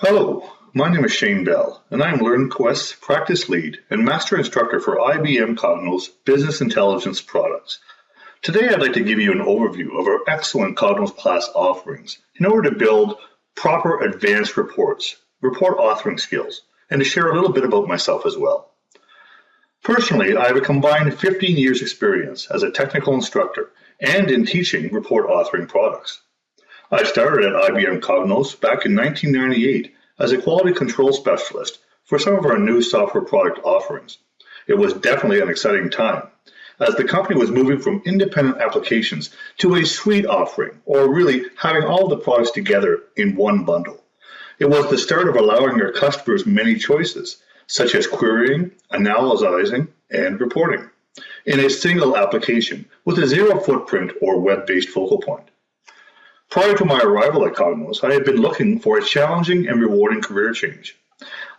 Hello, my name is Shane Bell, and I am LearnQuest's Practice Lead and Master Instructor for IBM Cognos Business Intelligence products. Today I'd like to give you an overview of our excellent Cognos class offerings in order to build proper advanced reports, report authoring skills, and to share a little bit about myself as well. Personally, I have a combined 15 years experience as a technical instructor and in teaching report authoring products. I started at IBM Cognos back in 1998 as a quality control specialist for some of our new software product offerings. It was definitely an exciting time, as the company was moving from independent applications to a suite offering, or really having all the products together in one bundle. It was the start of allowing our customers many choices, such as querying, analyzing, and reporting, in a single application with a zero footprint or web-based focal point. Prior to my arrival at Cognos, I had been looking for a challenging and rewarding career change.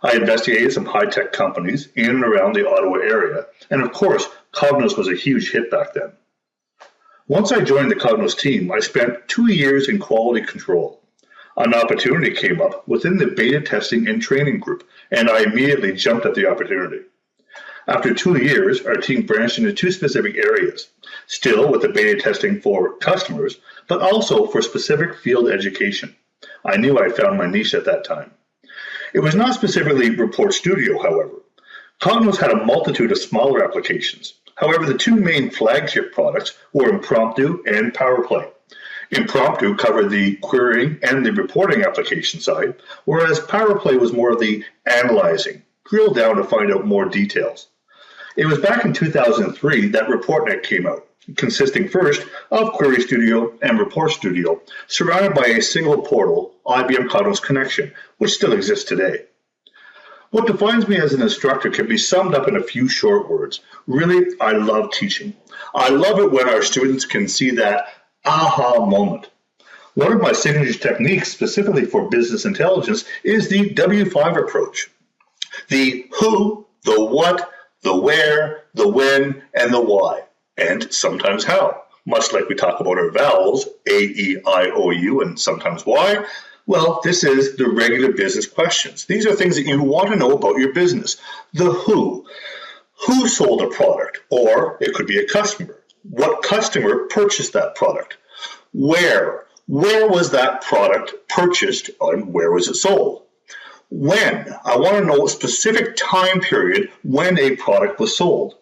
I investigated some high-tech companies in and around the Ottawa area, and of course, Cognos was a huge hit back then. Once I joined the Cognos team, I spent 2 years in quality control. An opportunity came up within the beta testing and training group, and I immediately jumped at the opportunity. After 2 years, our team branched into two specific areas, still with the beta testing for customers, but also for specific field education. I knew I found my niche at that time. It was not specifically Report Studio, however. Cognos had a multitude of smaller applications. However, the two main flagship products were Impromptu and PowerPlay. Impromptu covered the querying and the reporting application side, whereas PowerPlay was more of the analyzing, drill down to find out more details. It was back in 2003 that ReportNet came out, consisting first of Query Studio and Report Studio, surrounded by a single portal, IBM Cognos Connection, which still exists today. What defines me as an instructor can be summed up in a few short words. Really, I love teaching. I love it when our students can see that aha moment. One of my signature techniques specifically for business intelligence is the W5 approach. The who, the what, the where, the when, and the why, and sometimes how. Much like we talk about our vowels, A, E, I, O, U, and sometimes Y, well, this is the regular business questions. These are things that you want to know about your business. The who sold a product, or it could be a customer. What customer purchased that product? Where was that product purchased, and where was it sold? When, I want to know a specific time period when a product was sold.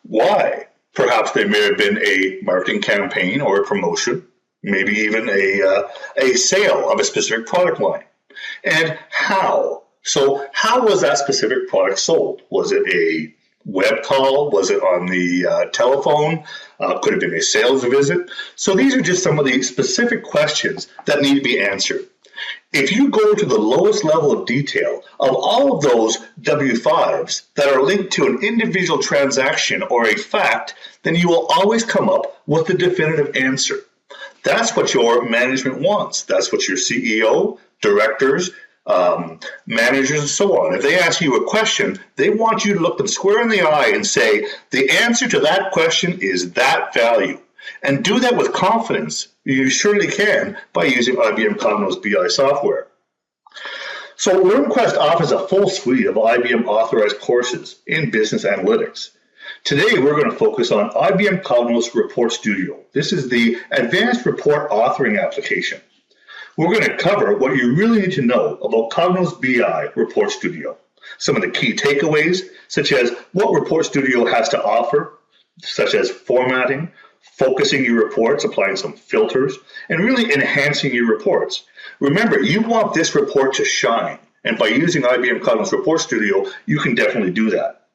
Why? Perhaps there may have been a marketing campaign or a promotion, maybe even a sale of a specific product line. And how? So how was that specific product sold? Was it a web call? Was it on the telephone? Could have been a sales visit? So these are just some of the specific questions that need to be answered. If you go to the lowest level of detail of all of those W5s that are linked to an individual transaction or a fact, then you will always come up with the definitive answer. That's what your management wants. That's what your CEO, directors, managers, and so on. If they ask you a question, they want you to look them square in the eye and say, the answer to that question is that value. And do that with confidence. You surely can by using IBM Cognos BI software. So LearnQuest offers a full suite of IBM authorized courses in business analytics. Today we're going to focus on IBM Cognos Report Studio. This is the advanced report authoring application. We're going to cover what you really need to know about Cognos BI Report Studio. Some of the key takeaways, such as what Report Studio has to offer, such as formatting, focusing your reports, applying some filters, and really enhancing your reports. Remember, you want this report to shine, and by using IBM Cognos Report Studio, you can definitely do that.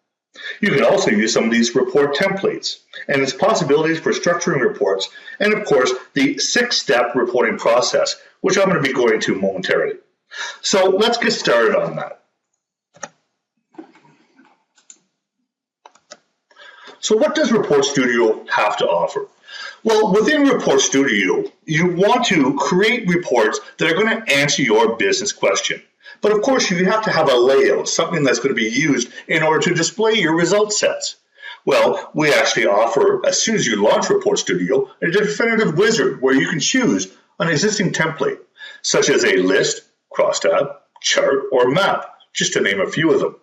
You can also use some of these report templates and its possibilities for structuring reports, and of course, the 6-step reporting process, which I'm going to be going to momentarily. So let's get started on that. So what does Report Studio have to offer? Well, within Report Studio, you want to create reports that are going to answer your business question. But of course, you have to have a layout, something that's going to be used in order to display your result sets. Well, we actually offer, as soon as you launch Report Studio, a definitive wizard where you can choose an existing template, such as a list, crosstab, chart, or map, just to name a few of them.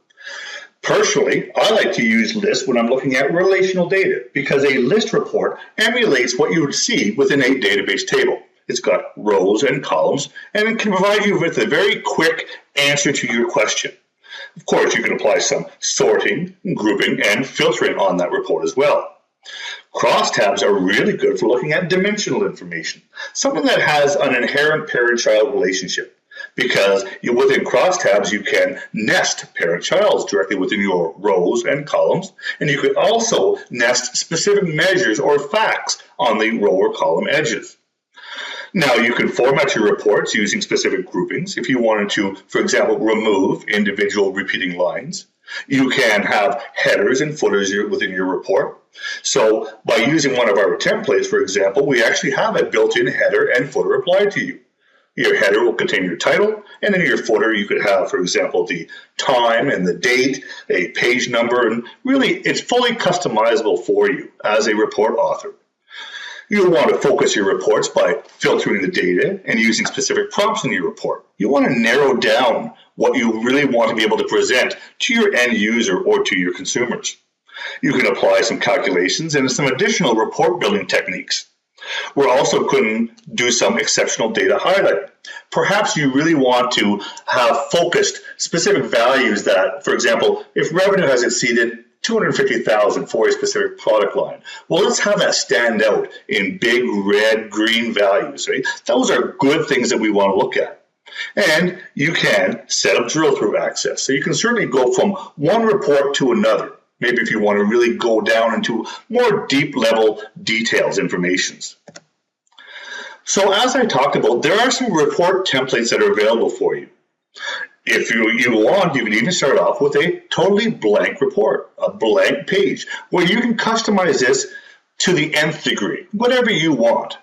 Personally, I like to use lists when I'm looking at relational data because a list report emulates what you would see within a database table. It's got rows and columns, and it can provide you with a very quick answer to your question. Of course, you can apply some sorting, grouping, and filtering on that report as well. Crosstabs are really good for looking at dimensional information, something that has an inherent parent-child relationship. Because within crosstabs, you can nest parent-childs directly within your rows and columns, and you could also nest specific measures or facts on the row or column edges. Now, you can format your reports using specific groupings. If you wanted to, for example, remove individual repeating lines, you can have headers and footers within your report. So by using one of our templates, for example, we actually have a built-in header and footer applied to you. Your header will contain your title, and in your footer you could have, for example, the time and the date, a page number, and really it's fully customizable for you as a report author. You'll want to focus your reports by filtering the data and using specific prompts in your report. You want to narrow down what you really want to be able to present to your end user or to your consumers. You can apply some calculations and some additional report building techniques. We're also going to do some exceptional data highlighting. Perhaps you really want to have focused specific values that, for example, if revenue has exceeded $250,000 for a specific product line, well, let's have that stand out in big red, green values, right? Those are good things that we want to look at. And you can set up drill-through access. So you can certainly go from one report to another. Maybe if you want to really go down into more deep level details, informations. So as I talked about, there are some report templates that are available for you. If you want, you can even start off with a totally blank report, a blank page, where you can customize this to the nth degree, whatever you want.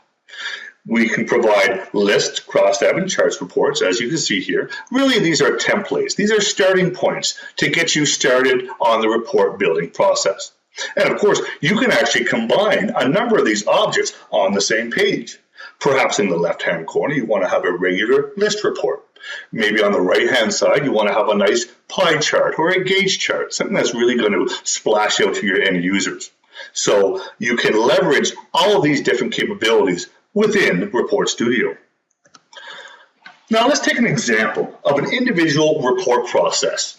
We can provide lists, crosstab, and charts reports, as you can see here. Really, these are templates. These are starting points to get you started on the report building process. And of course, you can actually combine a number of these objects on the same page. Perhaps in the left-hand corner, you want to have a regular list report. Maybe on the right-hand side, you want to have a nice pie chart or a gauge chart, something that's really going to splash out to your end users. So you can leverage all of these different capabilities within Report Studio. Now let's take an example of an individual report process.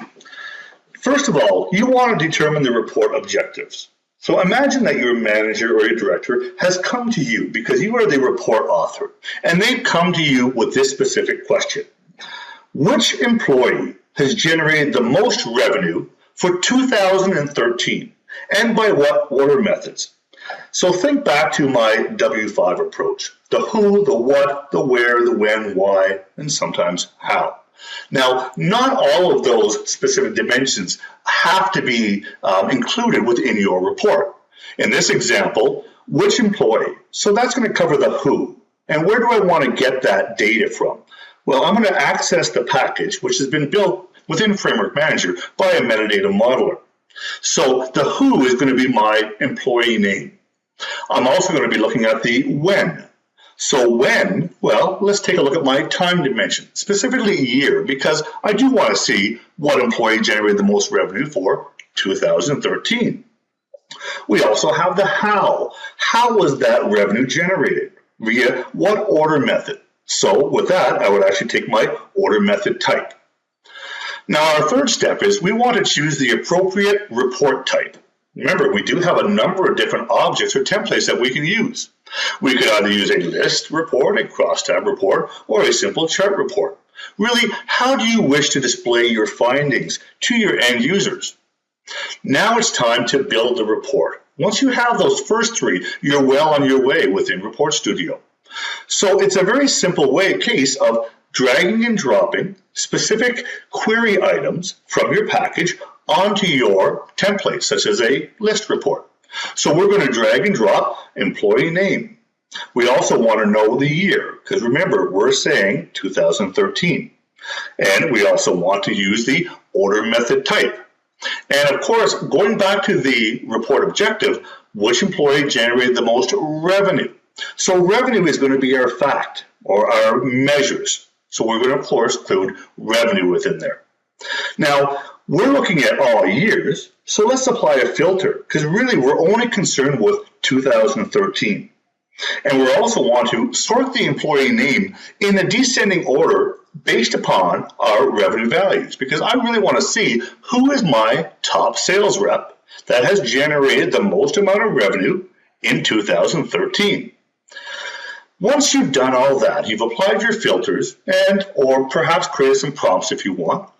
First of all, you want to determine the report objectives. So imagine that your manager or your director has come to you because you are the report author, and they've come to you with this specific question. Which employee has generated the most revenue for 2013, and by what order methods? So think back to my W5 approach. The who, the what, the where, the when, why, and sometimes how. Now, not all of those specific dimensions have to be included within your report. In this example, which employee? So that's going to cover the who. And where do I want to get that data from? Well, I'm going to access the package, which has been built within Framework Manager by a metadata modeler. So the who is going to be my employee name. I'm also going to be looking at the when. So when, well, let's take a look at my time dimension, specifically year, because I do want to see what employee generated the most revenue for 2013. We also have the how. How was that revenue generated? Via what order method? So with that, I would actually take my order method type. Now, our third step is we want to choose the appropriate report type. Remember, we do have a number of different objects or templates that we can use. We could either use a list report, a crosstab report, or a simple chart report. Really, how do you wish to display your findings to your end users? Now it's time to build the report. Once you have those first three, you're well on your way within Report Studio. So it's a very simple case of dragging and dropping specific query items from your package onto your template, such as a list report. So we're going to drag and drop employee name. We also want to know the year, because remember, we're saying 2013. And we also want to use the order method type. And of course, going back to the report objective, which employee generated the most revenue? So revenue is going to be our fact or our measures. So we're going to, of course, include revenue within there. Now, we're looking at all years, so let's apply a filter, because really we're only concerned with 2013. And we also want to sort the employee name in a descending order based upon our revenue values, because I really want to see who is my top sales rep that has generated the most amount of revenue in 2013. Once you've done all that, you've applied your filters and or perhaps created some prompts if you want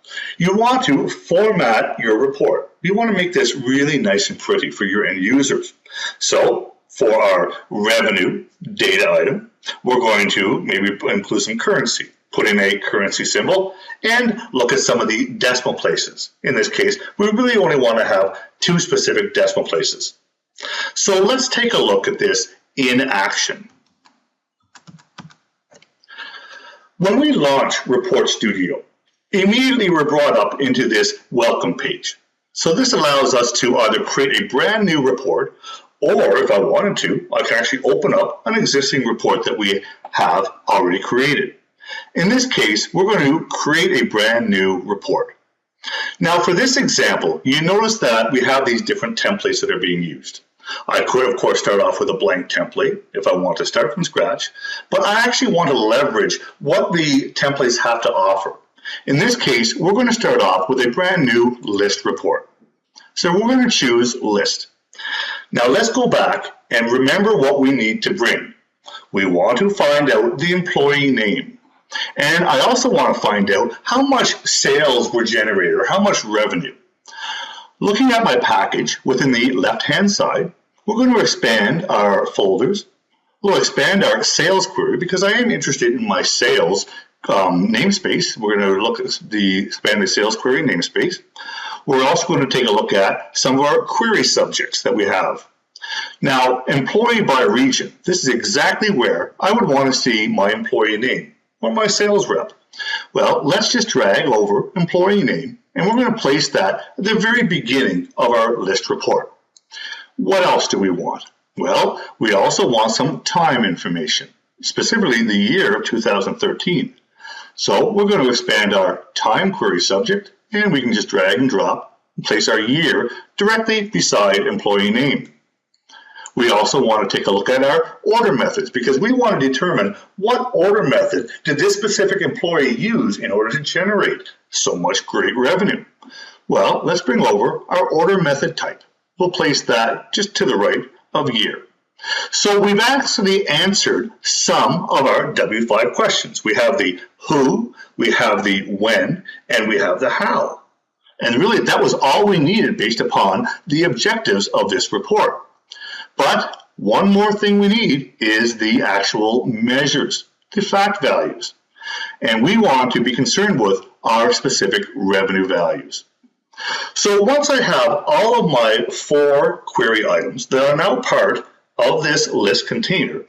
to format your report. You want to make this really nice and pretty for your end users. So for our revenue data item, we're going to maybe include some currency, put in a currency symbol, and look at some of the decimal places. In this case, we really only want to have 2 specific decimal places. So let's take a look at this in action. When we launch Report Studio, immediately we're brought up into this welcome page. So this allows us to either create a brand new report, or if I wanted to, I can actually open up an existing report that we have already created. In this case, we're going to create a brand new report. Now for this example, you notice that we have these different templates that are being used. I could, of course, start off with a blank template if I want to start from scratch, but I actually want to leverage what the templates have to offer. In this case, we're going to start off with a brand new list report. So we're going to choose list. Now let's go back and remember what we need to bring. We want to find out the employee name. And I also want to find out how much sales were generated or how much revenue. Looking at my package within the left-hand side, we're going to expand our folders. We'll expand our sales query because I am interested in my sales namespace. We're going to look at expand the sales query namespace. We're also going to take a look at some of our query subjects that we have. Now, employee by region. This is exactly where I would want to see my employee name or my sales rep. Well, let's just drag over employee name, and we're going to place that at the very beginning of our list report. What else do we want? Well, we also want some time information, specifically the year of 2013. So we're going to expand our time query subject, and we can just drag and drop and place our year directly beside employee name. We also want to take a look at our order methods because we want to determine what order method did this specific employee use in order to generate so much great revenue. Well, let's bring over our order method type. We'll place that just to the right of year. So we've actually answered some of our W5 questions. We have the who, we have the when, and we have the how. And really that was all we needed based upon the objectives of this report. But one more thing we need is the actual measures, the fact values. And we want to be concerned with our specific revenue values. So once I have all of my 4 query items that are now part of this list container,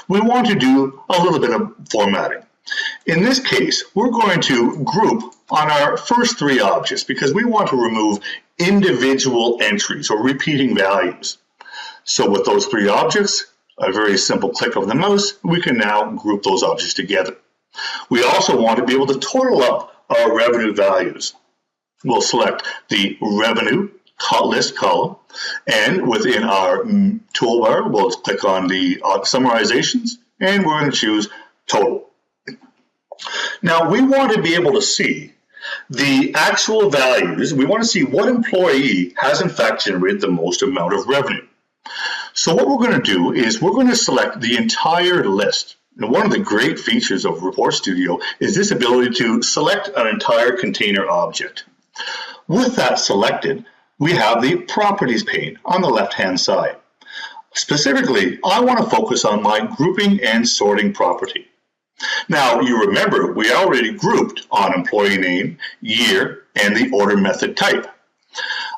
we want to do a little bit of formatting. In this case, we're going to group on our first 3 objects because we want to remove individual entries or repeating values. So with those 3 objects, a very simple click of the mouse, we can now group those objects together. We also want to be able to total up our revenue values. We'll select the revenue list column, and within our toolbar, we'll click on the summarizations, and we're going to choose total. Now, we want to be able to see the actual values. We want to see what employee has in fact generated the most amount of revenue. So what we're going to do is we're going to select the entire list. Now, one of the great features of Report Studio is this ability to select an entire container object. With that selected, we have the Properties pane on the left-hand side. Specifically, I want to focus on my grouping and sorting property. Now, you remember we already grouped on employee name, year, and the order method type.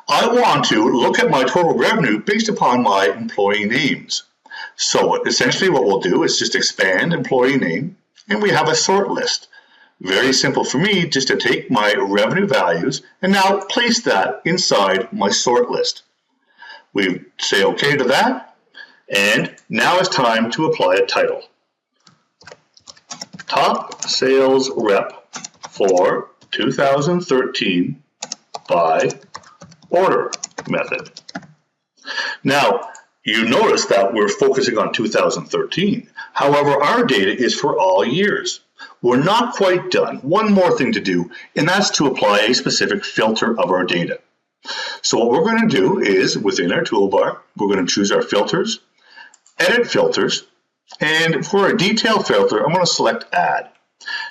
I want to look at my total revenue based upon my employee names. So essentially what we'll do is just expand employee name, and we have a sort list. Very simple for me just to take my revenue values and now place that inside my sort list. We say OK to that, and now it's time to apply a title. top sales rep for 2013 by order method. Now, you notice that we're focusing on 2013. However, our data is for all years. We're not quite done. One more thing to do, and that's to apply a specific filter of our data. So what we're going to do is, within our toolbar, we're going to choose our filters, edit filters, and for a detail filter, I'm going to select add.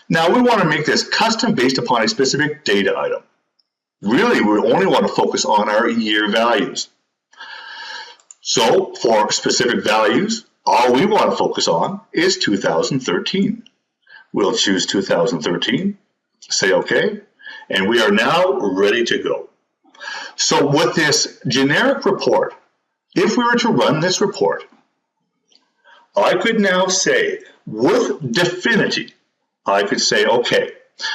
Now we want to make this custom based upon a specific data item. Really, we only want to focus on our year values. So for specific values, all we want to focus on is 2013. We'll choose 2013, say OK, and we are now ready to go. So with this generic report, if we were to run this report, I could now say with Definity, I could say OK.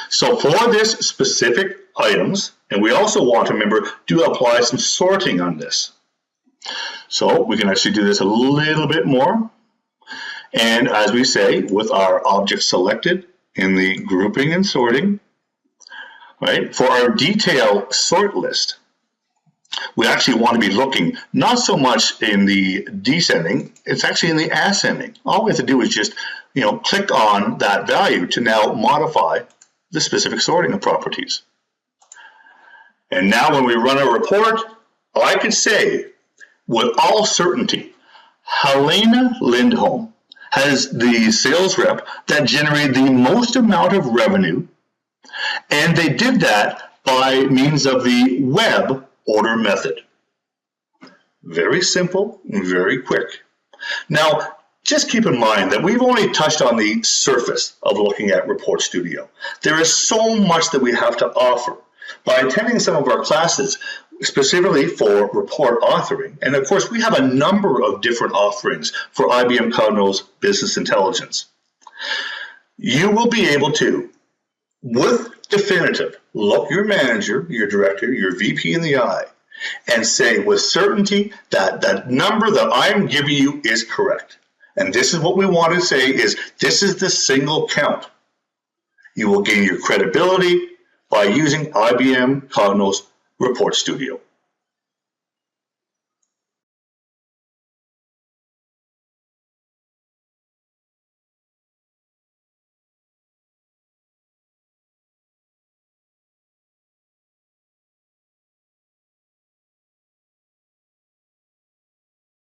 So for this specific items, and we also want to remember to apply some sorting on this. So we can actually do this a little bit more. And as we say, with our object selected in the grouping and sorting, right, for our detail sort list, we actually want to be looking not so much in the descending, it's actually in the ascending. All we have to do is just, click on that value to now modify the specific sorting of properties. And now when we run a report, I could say with all certainty, Helena Lindholm has the sales rep that generated the most amount of revenue, and they did that by means of the web order method. Very simple and very quick. Now, just keep in mind that we've only touched on the surface of looking at Report Studio. There is so much that we have to offer. By attending some of our classes, specifically for report authoring, and of course we have a number of different offerings for IBM Cognos Business Intelligence, you will be able to, with Definitive, look your manager, your director, your VP in the eye, and say with certainty that that number that I'm giving you is correct. And this is what we want to say is this is the single count. You will gain your credibility by using IBM Cognos Report Studio.